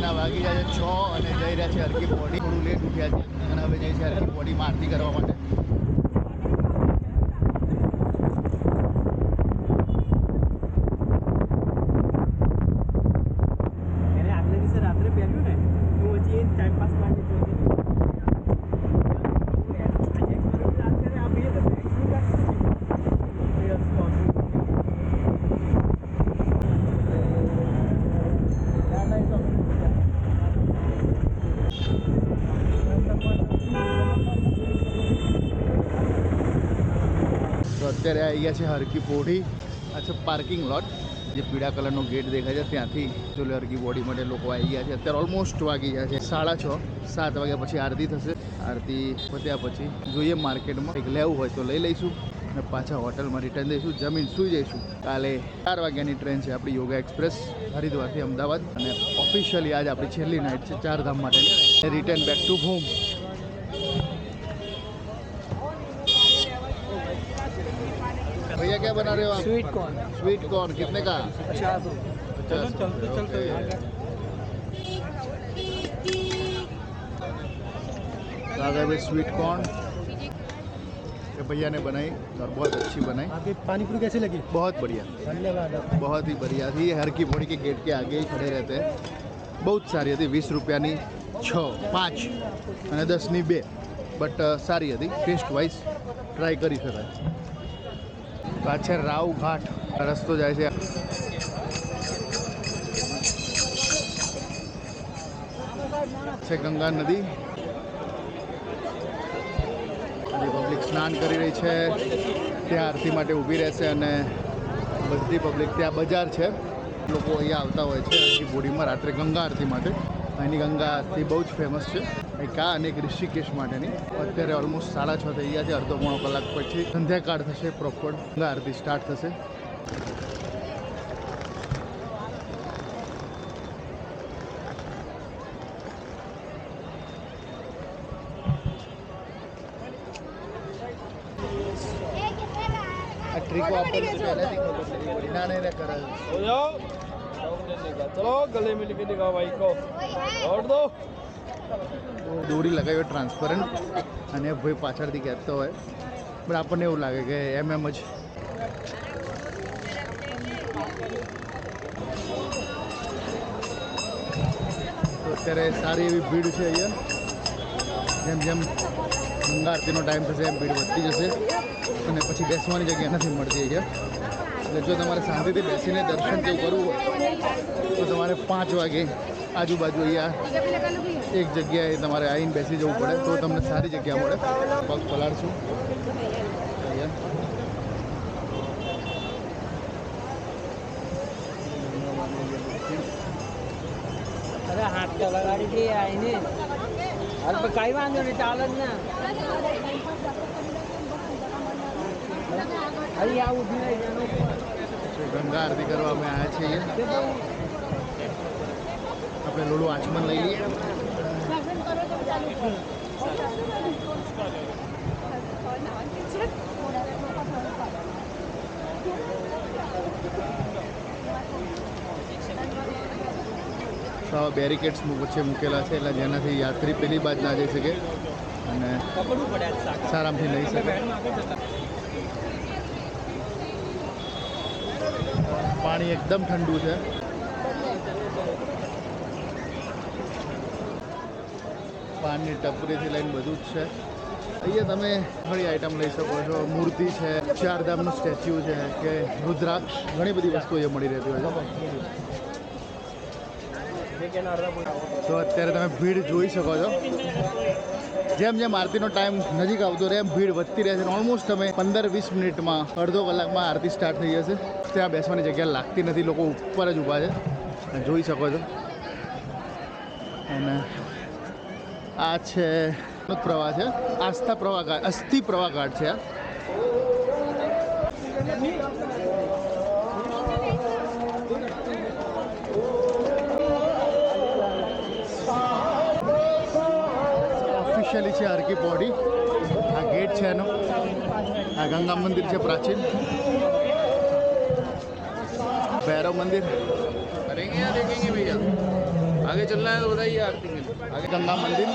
સવારના વાગી જાય છે 6 અને જઈ રહ્યા છે હરકી પોડી. થોડું લેટ ઉઠ્યા છે અને હવે જઈ છે હરકી પોડીમાં આરતી કરવા માટે. અત્યારે આવી ગયા છે હરકી પોડી. આ છે પાર્કિંગ લોટ. જે પીળા કલરનો ગેટ દેખાય છે ત્યાંથી ચોલે હરકી પોડી માટે લોકો આવી ગયા છે. અત્યારે ઓલમોસ્ટ વાગી ગયા છે 6:30. 7 વાગ્યા પછી આરતી થશે. આરતી પત્યા પછી જોઈએ માર્કેટમાં કંઈક લેવું હોય તો લઈ લઈશું અને પાછા હોટલમાં રિટર્ન દઈશું. જમીન સૂઈ જઈશું. કાલે 4 વાગ્યાની ટ્રેન છે આપણી યોગા એક્સપ્રેસ હરિદ્વારથી અમદાવાદ. અને ઓફિશિયલી આજ આપણી છેલ્લી નાઇટ છે 4 ધામ માટેની. Return back to home. भैया क्या बना रहे हो आप? Sweet corn. स्वीट कॉर्न कितने का? 50। चलो चलते चलते आ गए भाई स्वीट कॉर्न. ये भैया ने बनाई और बहुत अच्छी बनाई. आपकी पानी पूरी कैसी लगी? बहुत बढ़िया, धन्यवाद। बहुत ही बढ़िया थी. ये हर की पौड़ी के गेट के आगे ही खड़े रहते हैं. बहुत सारी હતી. 20 રૂપિયાની 6, 5 અને 10ની 2. બટ સારી હતી. ટેસ્ટ વાઇઝ ટ્રાય કરી શકાય. પાછળ રાવ ઘાટ રસ્તો જાય છે. છે ગંગા નદી. પબ્લિક સ્નાન કરી રહી છે. ત્યાં આરતી માટે ઊભી રહેશે અને બધી પબ્લિક ત્યાં બજાર છે. લોકો અહીંયા આવતા હોય છે હરકી પોડીમાં રાત્રે ગંગા આરતી માટે. અહીંની ગંગા આરતી બહુ જ ફેમસ છે. એક આ અને એક ઋષિકેશ માટેની. અત્યારે ઓલમોસ્ટ 6:30 થઈ ગયા છે. અડધો પોણો કલાક પછી સંધ્યાકાળ થશે. પ્રોપર ગંગા આરતી સ્ટાર્ટ થશે. આ ટ્રીકો આપણને પહેલાથી ખબર નથી પડી. ના નહીં કરાવે. चलो गले मिल के दिखाओ भाई को और दो. દોરી લગાવી ટ્રાન્સપરન્ટ અને ભાઈ પાછળથી કહેતો હોય પણ આપણને એવું લાગે કે એમ જ. તો અત્યારે સારી એવી ભીડ છે અહીંયા. જેમ જેમ ગંગા આરતીનો ટાઈમ થશે એમ ભીડ વધતી જશે અને પછી બેસવાની જગ્યા નથી મળતી અહીંયા. એટલે જો તમારે શાંતિથી બેસીને દર્શન કેવું કરવું હોય તો તમારે 5 વાગે આજુબાજુ અહીંયા એક જગ્યાએ તમારે આવીને બેસી જવું પડે તો તમને સારી જગ્યા મળે. પગ પલાળશું अरे हाथ का लगाड़ी थी आईने अरे कई वांधो नहीं चाल જ ના. अरे यहाँ उठी नहीं जानो. ગંગા આરતી કરવા અમે આવ્યા છીએ. આપણે લોલું આચમન લઈ લઈએ. તો બેરિકેડ્સ વચ્ચે મૂકેલા છે એટલે જેનાથી યાત્રી પેલી બાજ ના જઈ શકે અને આરામથી લઈ શકે. પાણી એકદમ ઠંડુ છે. પાનની ટપરીથી લઈને બધું જ છે. અહીંયા તમે ઘણી આઈટમ લઈ શકો છો. મૂર્તિ છે, 4 ધામનું સ્ટેચ્યુ છે કે રુદ્રાક્ષ, ઘણી બધી વસ્તુઓ અહીંયા મળી રહેતી હોય છે. તો અત્યારે તમે ભીડ જોઈ શકો છો. જેમ જેમ આરતીનો ટાઈમ નજીક આવતો રહે એમ ભીડ વધતી રહે છે. ઓલમોસ્ટ તમે 15-20 મિનિટમાં, અડધો કલાકમાં આરતી સ્ટાર્ટ થઈ જશે. ત્યાં બેસવાની જગ્યા લાગતી નથી. લોકો ઉપર જ ઊભા છે. જોઈ શકો છો. અને આ છે પ્રવાહ છે. આસ્થા પ્રવાહ ઘાટ, અસ્થિ પ્રવાહ ઘાટ છે આ. ઓફિશિયલી છે હરકી પોડી. આ ગેટ છે એનો. આ ગંગા મંદિર છે પ્રાચીન. भैरव मंदिर करेंगे या देखेंगे भैया? आगे चलना है तो बताइए आरती के लिए। आगे गंगा मंदिर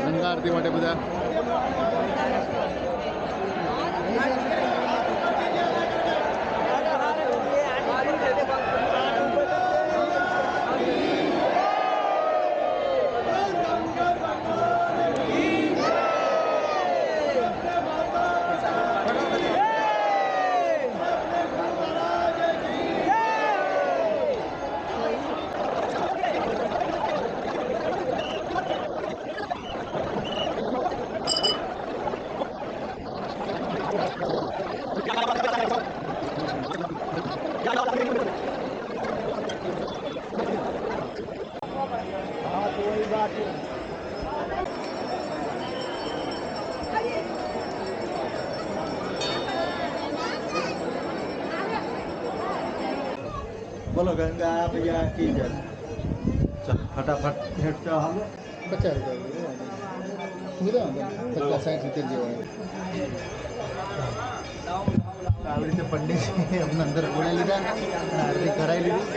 गंगा आरती માટે બધા बोलो गंगा मैया की जय। चल फटाफट भेंट चढ़ा लो। 50 રૂપિયા કીધા 50 60 70 જેવા આવી રીતે પંડિતજી અમને અંદર બોલાવી લીધા અને આરતી કરાવી લીધી